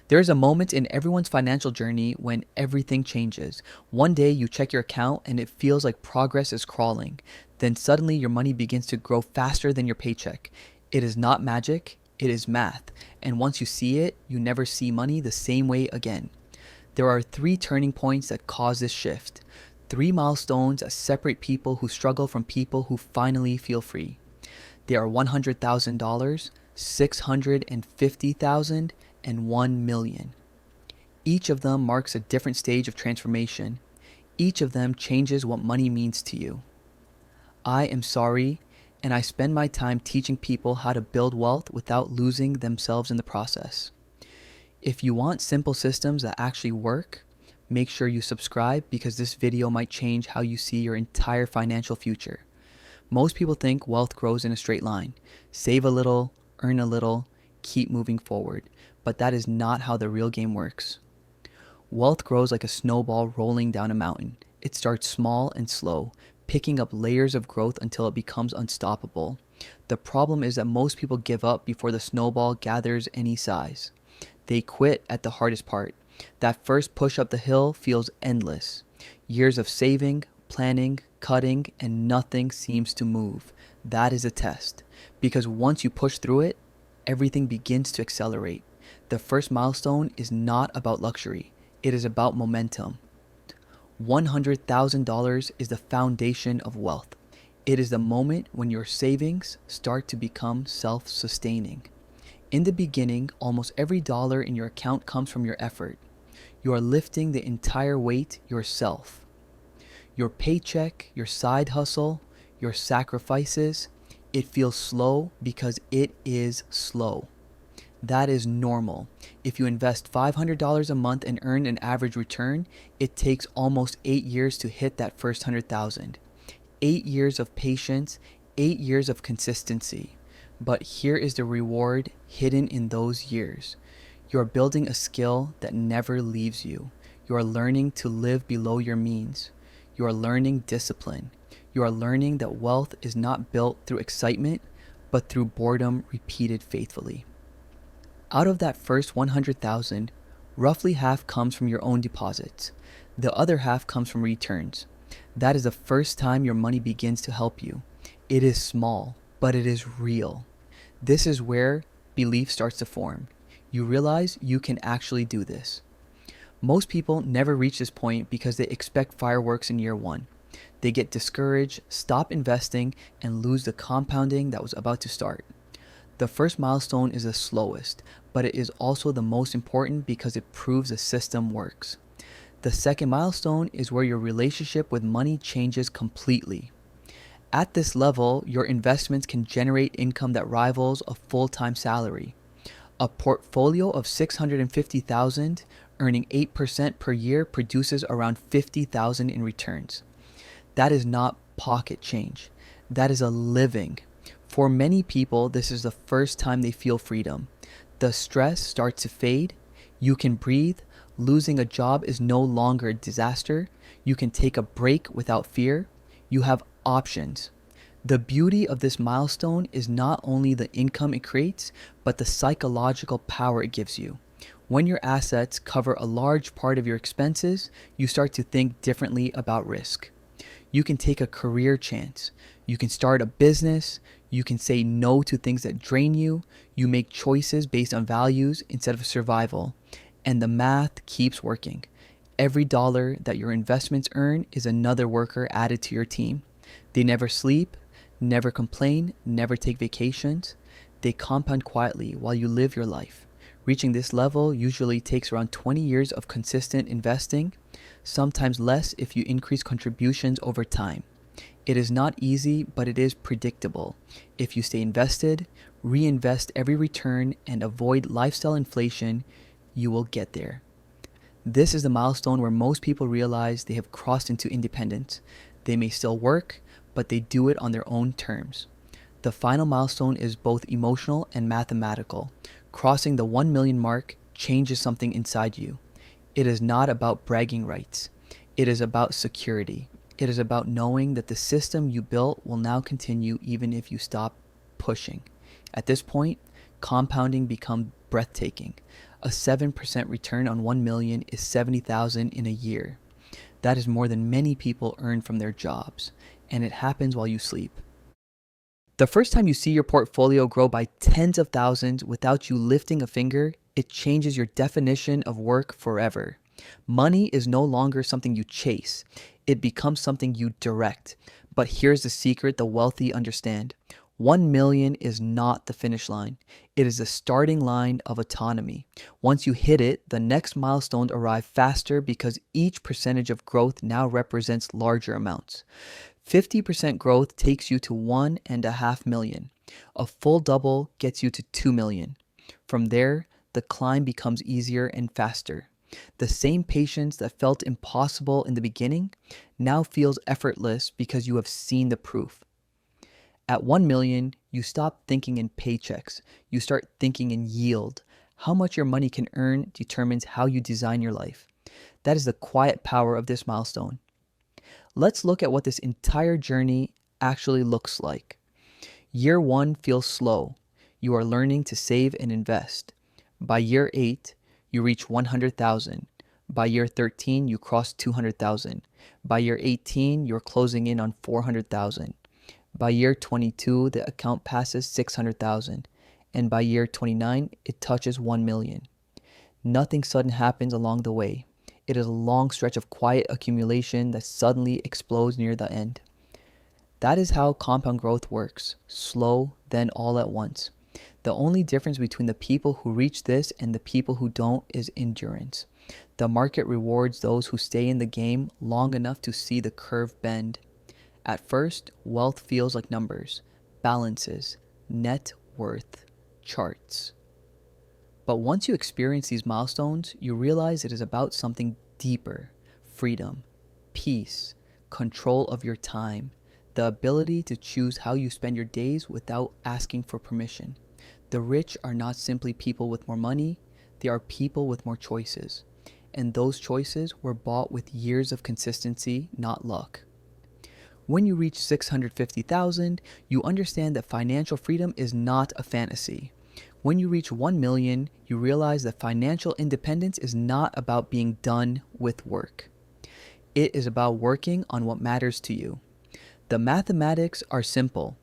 There is a moment in everyone's financial journey when everything changes. One day you check your account and it feels like progress is crawling. Then suddenly your money begins to grow faster than your paycheck. It is not magic, it is math. And once you see it, you never see money the same way again. There are three turning points that cause this shift. Three milestones that separate people who struggle from people who finally feel free. They are $100,000, 650,000, and 1 million. Each of them marks a different stage of transformation. Each of them changes what money means to you. I am Sari, and I spend my time teaching people how to build wealth without losing themselves in the process. If you want simple systems that actually work, make sure you subscribe because this video might change how you see your entire financial future. Most people think wealth grows in a straight line. Save a little, earn a little, keep moving forward. But that is not how the real game works. Wealth grows like a snowball rolling down a mountain. It starts small and slow, picking up layers of growth until it becomes unstoppable. The problem is that most people give up before the snowball gathers any size. They quit at the hardest part. That first push up the hill feels endless. Years of saving, planning, cutting, and nothing seems to move. That is a test. Because once you push through it, everything begins to accelerate. The first milestone is not about luxury. It is about momentum. $100,000 is the foundation of wealth. It is the moment when your savings start to become self-sustaining. In the beginning, almost every dollar in your account comes from your effort. You are lifting the entire weight yourself. Your paycheck, your side hustle, your sacrifices, it feels slow because it is slow. That is normal. If you invest $500 a month and earn an average return, it takes almost 8 years to hit that first 100,000. 8 years of patience, 8 years of consistency. But here is the reward hidden in those years. You are building a skill that never leaves you. You are learning to live below your means. You are learning discipline. You are learning that wealth is not built through excitement, but through boredom repeated faithfully. Out of that first 100,000, roughly half comes from your own deposits. The other half comes from returns. That is the first time your money begins to help you. It is small, but it is real. This is where belief starts to form. You realize you can actually do this. Most people never reach this point because they expect fireworks in year one. They get discouraged, stop investing, and lose the compounding that was about to start. The first milestone is the slowest, but it is also the most important because it proves the system works. The second milestone is where your relationship with money changes completely. At this level, your investments can generate income that rivals a full-time salary. A portfolio of $650,000 earning 8% per year produces around $50,000 in returns. That is not pocket change. That is a living. For many people, this is the first time they feel freedom. The stress starts to fade. You can breathe. Losing a job is no longer a disaster. You can take a break without fear. You have options. The beauty of this milestone is not only the income it creates, but the psychological power it gives you. When your assets cover a large part of your expenses, you start to think differently about risk. You can take a career chance. You can start a business. You can say no to things that drain you. You make choices based on values instead of survival. And the math keeps working. Every dollar that your investments earn is another worker added to your team. They never sleep, never complain, never take vacations. They compound quietly while you live your life. Reaching this level usually takes around 20 years of consistent investing, sometimes less if you increase contributions over time. It is not easy, but it is predictable. If you stay invested, reinvest every return, and avoid lifestyle inflation, you will get there. This is the milestone where most people realize they have crossed into independence. They may still work, but they do it on their own terms. The final milestone is both emotional and mathematical. Crossing the 1 million mark changes something inside you. It is not about bragging rights. It is about security. It is about knowing that the system you built will now continue even if you stop pushing. At this point, compounding becomes breathtaking. A 7% return on 1 million is 70,000 in a year. That is more than many people earn from their jobs, and it happens while you sleep. The first time you see your portfolio grow by tens of thousands without you lifting a finger, it changes your definition of work forever. Money is no longer something you chase. It becomes something you direct. But here's the secret the wealthy understand. 1 million is not the finish line. It is the starting line of autonomy. Once you hit it, the next milestones arrive faster because each percentage of growth now represents larger amounts. 50% growth takes you to 1.5 million. A full double gets you to 2 million. From there, the climb becomes easier and faster. The same patience that felt impossible in the beginning now feels effortless because you have seen the proof. At 1 million, you stop thinking in paychecks. You start thinking in yield. How much your money can earn determines how you design your life. That is the quiet power of this milestone. Let's look at what this entire journey actually looks like. Year 1 feels slow. You are learning to save and invest. By year 8, you reach 100,000. By year 13, you cross 200,000. By year 18, you're closing in on 400,000. By year 22, the account passes 600,000. And by year 29, it touches 1 million. Nothing sudden happens along the way. It is a long stretch of quiet accumulation that suddenly explodes near the end. That is how compound growth works. Slow, then all at once. The only difference between the people who reach this and the people who don't is endurance. The market rewards those who stay in the game long enough to see the curve bend. At first, wealth feels like numbers, balances, net worth, charts. But once you experience these milestones, you realize it is about something deeper: freedom, peace, control of your time, the ability to choose how you spend your days without asking for permission. The rich are not simply people with more money, they are people with more choices. And those choices were bought with years of consistency, not luck. When you reach 650,000, you understand that financial freedom is not a fantasy. When you reach 1 million, you realize that financial independence is not about being done with work. It is about working on what matters to you. The mathematics are simple.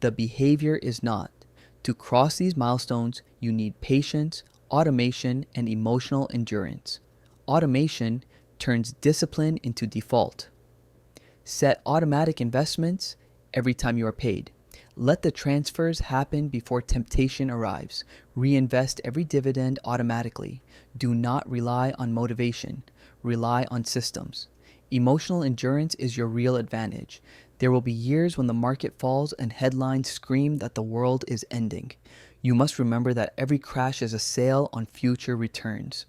The behavior is not. To cross these milestones, you need patience, automation, and emotional endurance. Automation turns discipline into default. Set automatic investments every time you are paid. Let the transfers happen before temptation arrives. Reinvest every dividend automatically. Do not rely on motivation. Rely on systems. Emotional endurance is your real advantage. There will be years when the market falls and headlines scream that the world is ending. You must remember that every crash is a sale on future returns.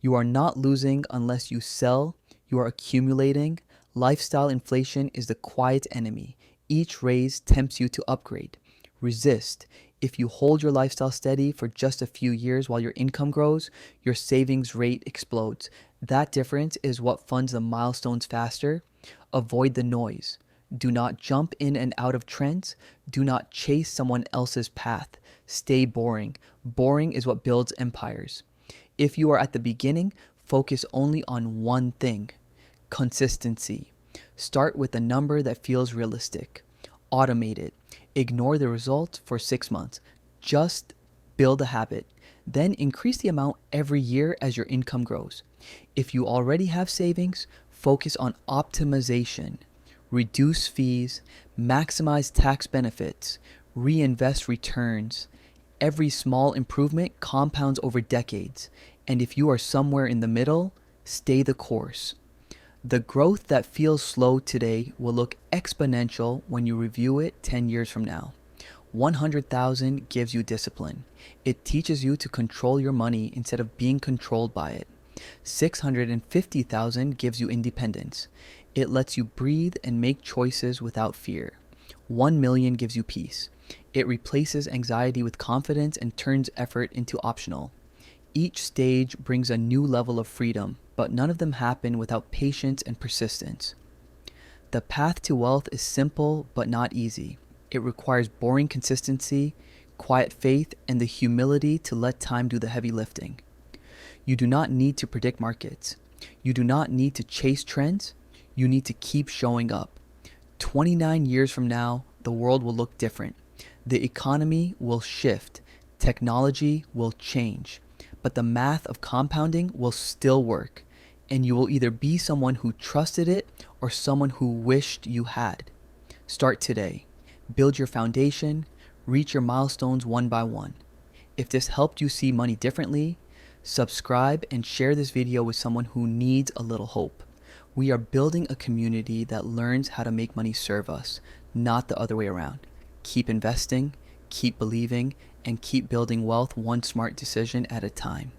You are not losing unless you sell. You are accumulating. Lifestyle inflation is the quiet enemy. Each raise tempts you to upgrade. Resist. If you hold your lifestyle steady for just a few years while your income grows, your savings rate explodes. That difference is what funds the milestones faster. Avoid the noise. Do not jump in and out of trends. Do not chase someone else's path. Stay boring. Boring is what builds empires. If you are at the beginning, focus only on one thing: consistency. Start with a number that feels realistic. Automate it. Ignore the results for 6 months. Just build a habit. Then increase the amount every year as your income grows. If you already have savings, focus on optimization. Reduce fees, maximize tax benefits, reinvest returns. Every small improvement compounds over decades. And if you are somewhere in the middle, stay the course. The growth that feels slow today will look exponential when you review it 10 years from now. 100,000 gives you discipline. It teaches you to control your money instead of being controlled by it. 650,000 gives you independence. It lets you breathe and make choices without fear. 1 million gives you peace. It replaces anxiety with confidence and turns effort into optional. Each stage brings a new level of freedom, but none of them happen without patience and persistence. The path to wealth is simple but not easy. It requires boring consistency, quiet faith, and the humility to let time do the heavy lifting. You do not need to predict markets. You do not need to chase trends. You need to keep showing up. 29 years from now, the world will look different. The economy will shift. Technology will change. But the math of compounding will still work. And you will either be someone who trusted it or someone who wished you had. Start today. Build your foundation. Reach your milestones one by one. If this helped you see money differently, subscribe and share this video with someone who needs a little hope. We are building a community that learns how to make money serve us, not the other way around. Keep investing, keep believing, and keep building wealth one smart decision at a time.